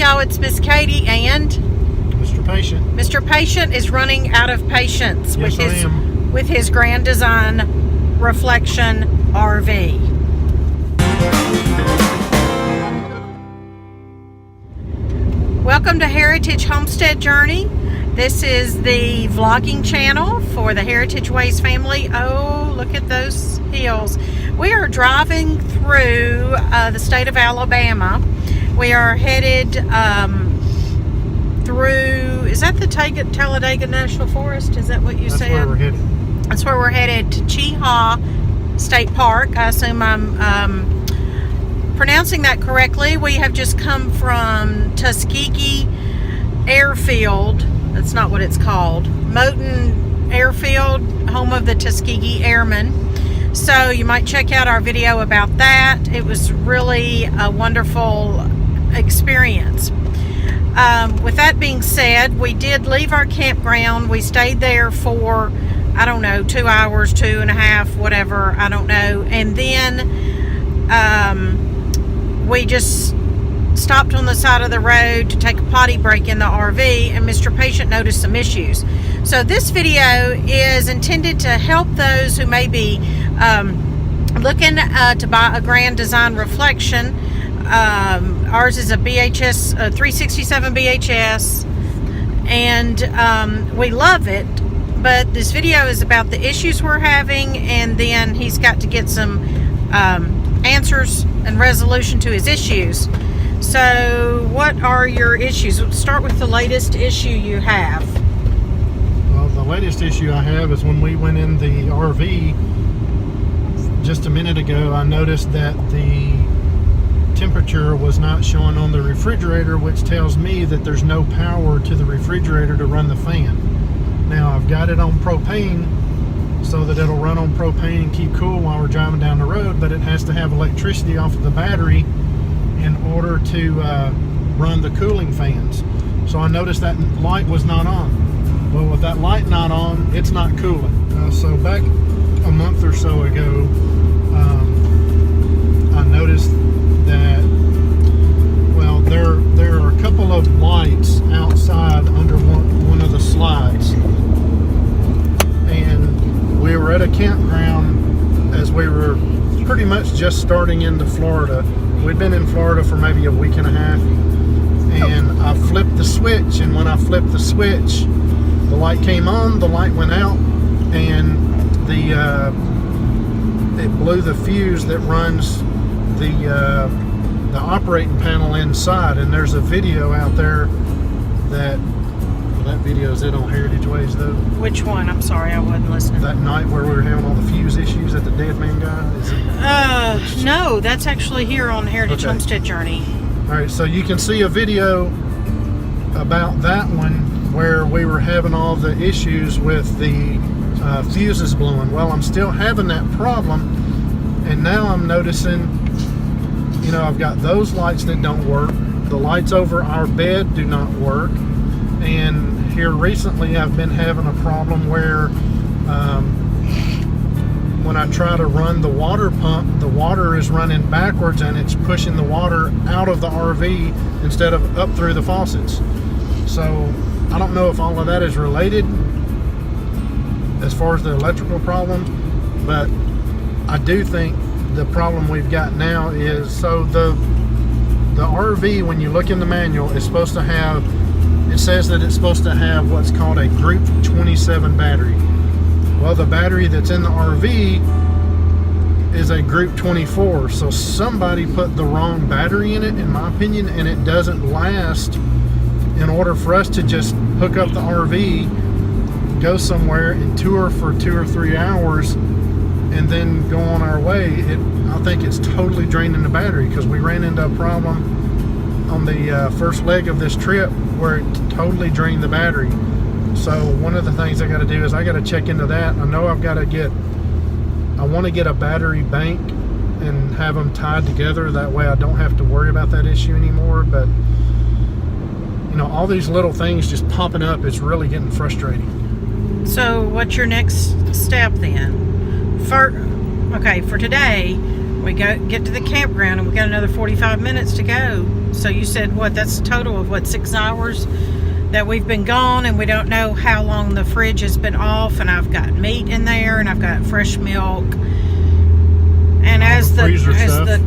y'all, it's Miss Katie and Mr. Patient. Mr. Patient is running out of patience Yes, with his Grand Design Reflection RV. Welcome to Heritage Homestead Journey. This is the vlogging channel for the Heritage Ways family. Oh, look at those hills. We are driving through the state of Alabama. We are headed through, is that the Talladega National Forest? Is that what you said? That's where we're headed. That's where we're headed, to Cheaha State Park. I assume I'm pronouncing that correctly. We have just come from Tuskegee Airfield. That's not what it's called. Moton Airfield, home of the Tuskegee Airmen. So you might check out our video about that. It was really a wonderful experience. With that being said, we did leave our campground. We stayed there for, I don't know, 2 hours, 2.5, whatever, I don't know. And then we just stopped on the side of the road to take a potty break in the RV, and Mr. Patient noticed some issues. So this video is intended to help those who may be looking to buy a Grand Design Reflection. Ours is a BHS, a 367 BHS, and we love it. But this video is about the issues we're having, and then he's got to get some answers and resolution to his issues. So what are your issues? Let's start with the latest issue you have. Well, the latest issue I have is when we went in the RV just a minute ago, I noticed that the temperature was not showing on the refrigerator, which tells me that there's no power to the refrigerator to run the fan. Now, I've got it on propane so that it'll run on propane and keep cool while we're driving down the road, but it has to have electricity off of the battery in order to run the cooling fans. So I noticed that light was not on. Well, with that light not on, it's not cooling. So back a month or so ago, I noticed that, well, there are a couple of lights outside under one of the slides. And we were at a campground as we were pretty much just starting into Florida. We'd been in Florida for maybe a week and a half, and I flipped the switch, and when I flipped the switch, the light came on, the light went out, and it blew the fuse that runs the operating panel inside. And there's a video out there that video is it on Heritage Ways though? Which one? I'm sorry, I wasn't listening. That night where we were having all the fuse issues at the Dead Man guy? No, that's actually here on Heritage Homestead Journey. Alright, so you can see a video about that one where we were having all the issues with the fuses blowing. Well, I'm still having that problem, and now I'm noticing, you know, I've got those lights that don't work. The lights over our bed do not work. And here recently I've been having a problem where when I try to run the water pump, the water is running backwards and it's pushing the water out of the RV instead of up through the faucets. So I don't know if all of that is related as far as the electrical problem, but I do think the problem we've got now is, so the RV, when you look in the manual, is supposed to have, it says that it's supposed to have what's called a Group 27 battery. Well, the battery that's in the RV is a Group 24, so somebody put the wrong battery in it, in my opinion, and it doesn't last. In order for us to just hook up the RV, go somewhere and tour for 2 or 3 hours, and then go on our way, I think it's totally draining the battery, because we ran into a problem on the first leg of this trip where it totally drained the battery. So one of the things I got to do is I got to check into that. I know I want to get a battery bank and have them tied together. That way I don't have to worry about that issue anymore. But you know, all these little things just popping up, it's really getting frustrating. So what's your next step then? For today, We get to the campground and we got another 45 minutes to go. So you said, what, that's a total of, what, 6 hours that we've been gone, and we don't know how long the fridge has been off, and I've got meat in there, and I've got fresh milk. And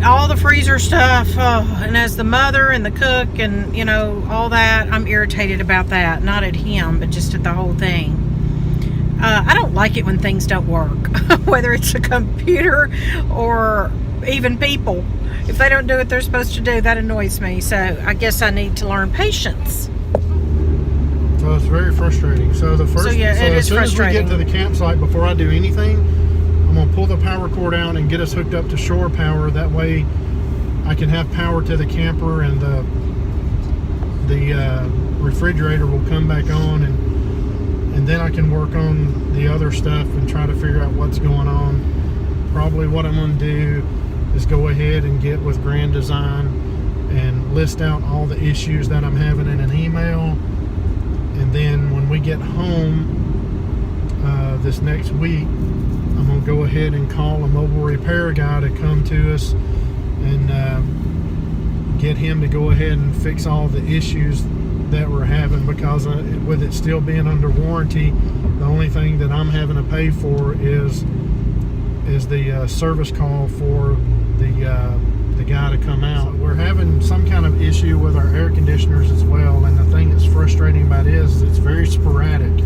all the freezer stuff, and as the mother and the cook and, you know, all that, I'm irritated about that. Not at him, but just at the whole thing. I don't like it when things don't work, whether it's a computer or even people. If they don't do what they're supposed to do, that annoys me. So I guess I need to learn patience. So it's very frustrating. So the first, as soon as we get to the campsite, before I do anything, I'm gonna pull the power cord out and get us hooked up to shore power. That way, I can have power to the camper, and the refrigerator will come back on, and then I can work on the other stuff and try to figure out what's going on. Probably what I'm gonna do is go ahead and get with Grand Design and list out all the issues that I'm having in an email. And then when we get home this next week, I'm going to go ahead and call a mobile repair guy to come to us and get him to go ahead and fix all the issues that we're having, because with it still being under warranty, the only thing that I'm having to pay for is the service call for the guy to come out. So we're having some kind of issue with our air conditioners as well, and the thing that's frustrating about it is it's very sporadic.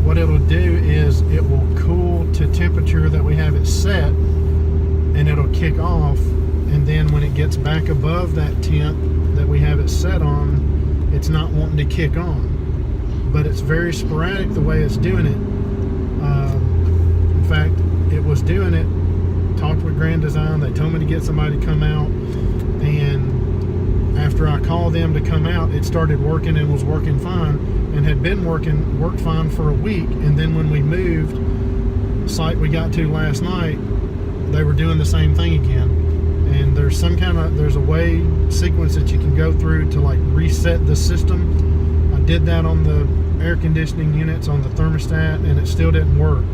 What it'll do is it will cool to temperature that we have it set, and it'll kick off, and then when it gets back above that temp that we have it set on, it's not wanting to kick on. But it's very sporadic the way it's doing it. In fact, it was doing it, talked with Grand Design, they told me to get somebody to come out, and after I called them to come out, it started working and was working fine, and had been worked fine for a week. And then when we moved, site we got to last night, they were doing the same thing again. And there's a way sequence that you can go through to like reset the system. I did that on the air conditioning units, on the thermostat, and it still didn't work.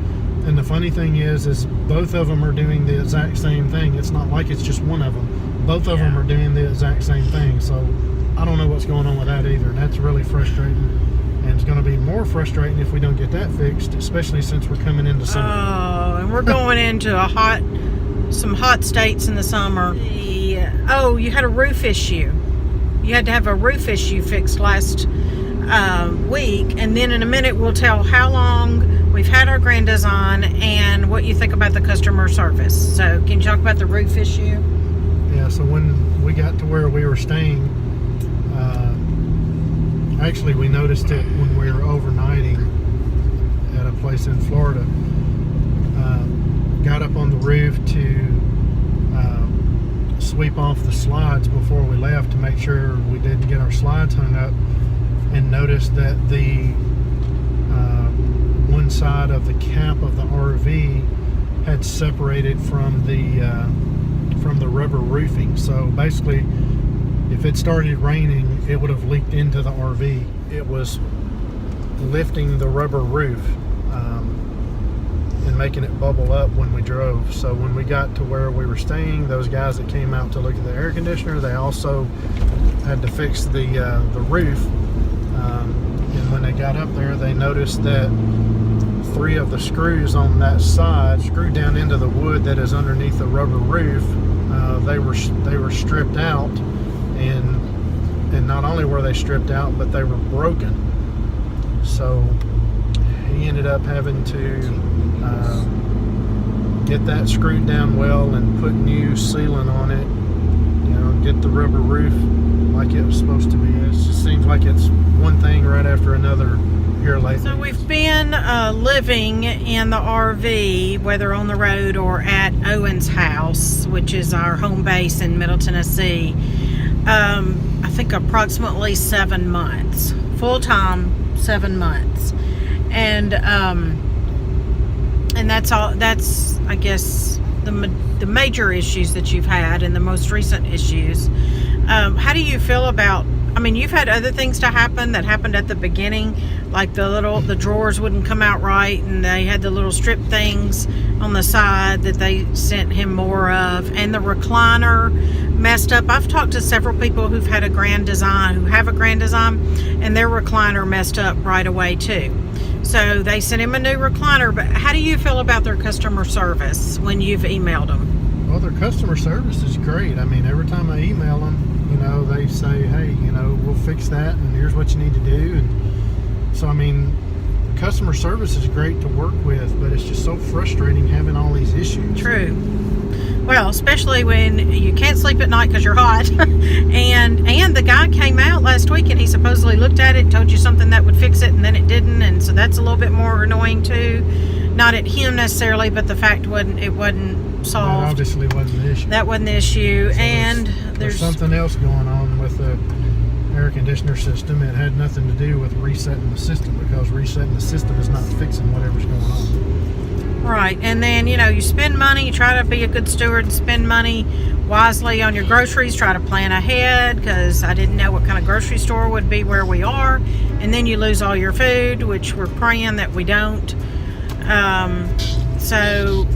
And the funny thing is both of them are doing the exact same thing. It's not like it's just one of them. Both of them are doing the exact same thing. So I don't know what's going on with that either. And that's really frustrating. And it's going to be more frustrating if we don't get that fixed, especially since we're coming into summer. Oh, and we're going into some hot states in the summer. You had a roof issue. You had to have a roof issue fixed last week, and then in a minute we'll tell how long we've had our Grand Design and what you think about the customer service. So can you talk about the roof issue? Yeah, so when we got to where we were staying, actually we noticed it when we were overnighting at a place in Florida. Got up on the roof to sweep off the slides before we left to make sure we didn't get our slides hung up, and noticed that the one side of the cap of the RV had separated from the rubber roofing. So basically, if it started raining, it would have leaked into the RV. It was lifting the rubber roof and making it bubble up when we drove. So when we got to where we were staying, those guys that came out to look at the air conditioner, they also had to fix the roof. And when they got up there, they noticed that 3 of the screws on that side screwed down into the wood that is underneath the rubber roof. They were stripped out, and not only were they stripped out, but they were broken. So he ended up having to get that screwed down well and put new sealant on it, get the rubber roof like it was supposed to be. It just seems like it's one thing right after another here lately. So we've been living in the RV, whether on the road or at Owen's house, which is our home base in Middle Tennessee, I think approximately 7 months. Full-time, 7 months. And that's all. That's, I guess, the major issues that you've had and the most recent issues. How do you feel about, you've had other things to happen that happened at the beginning, Like the drawers wouldn't come out right, and they had the little strip things on the side that they sent him more of, and the recliner messed up. I've talked to several people who have a Grand Design, and their recliner messed up right away too. So they sent him a new recliner. But how do you feel about their customer service when you've emailed them? Well, their customer service is great. I mean, every time I email them, you know, they say, hey, you know, we'll fix that, and here's what you need to do. And so, I mean, customer service is great to work with, but it's just so frustrating having all these issues. True. Well, especially when you can't sleep at night because you're hot. and the guy came out last week, and he supposedly looked at it, told you something that would fix it, and then it didn't. And so that's a little bit more annoying too. Not at him necessarily, but the fact it wasn't solved. That obviously wasn't the issue. That wasn't the issue. So and there's something else going on with the air conditioner system. It had nothing to do with resetting the system, because resetting the system is not fixing whatever's going on. Right. And then, you know, you spend money, you try to be a good steward and spend money wisely on your groceries, try to plan ahead, because I didn't know what kind of grocery store would be where we are, and then you lose all your food, which we're praying that we don't. So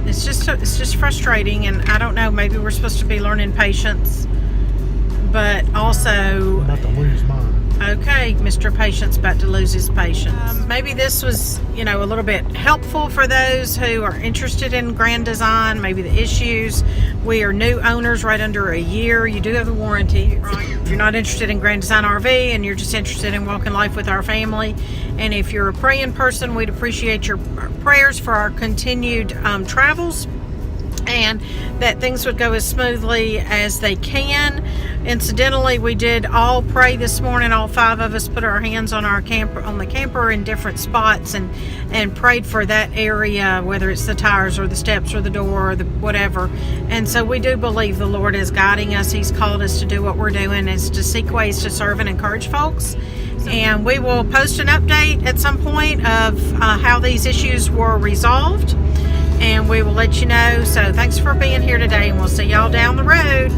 it's just frustrating, and I don't know, maybe we're supposed to be learning patience, but also I'm about to lose mine. Okay, Mr. Patient's about to lose his patience. Maybe this was, you know, a little bit helpful for those who are interested in Grand Design, maybe the issues. We are new owners, right under a year. You do have a warranty. If you're not interested in Grand Design RV and you're just interested in walking life with our family, and if you're a praying person, we'd appreciate your prayers for our continued travels, and that things would go as smoothly as they can. Incidentally, we did all pray this morning. All 5 of us put our hands on the camper in different spots and prayed for that area, whether it's the tires or the steps or the door or the whatever. And so we do believe the Lord is guiding us. He's called us to do what we're doing, is to seek ways to serve and encourage folks. And we will post an update at some point of how these issues were resolved, and we will let you know. So thanks for being here today, and we'll see y'all down the road.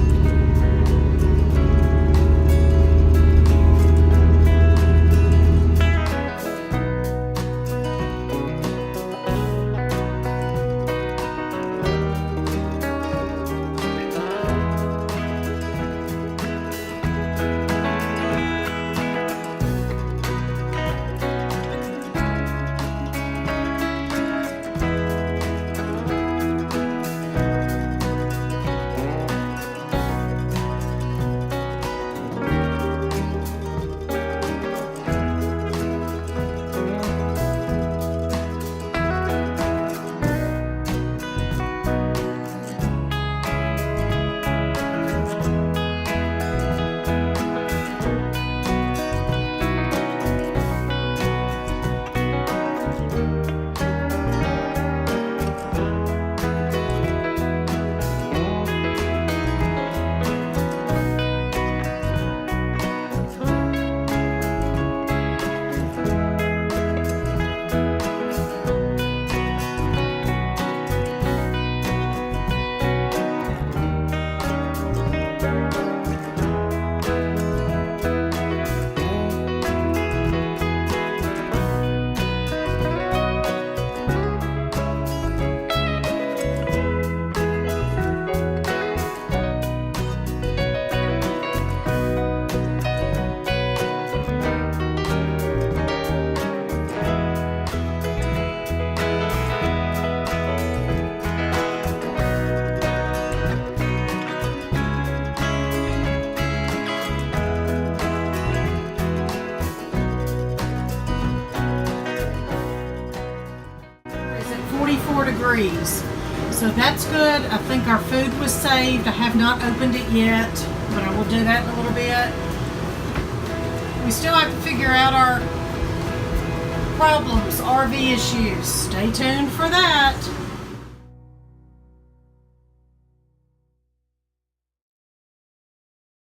Degrees. So that's good. I think our food was saved. I have not opened it yet, but I will do that in a little bit. We still have to figure out our problems, RV issues. Stay tuned for that.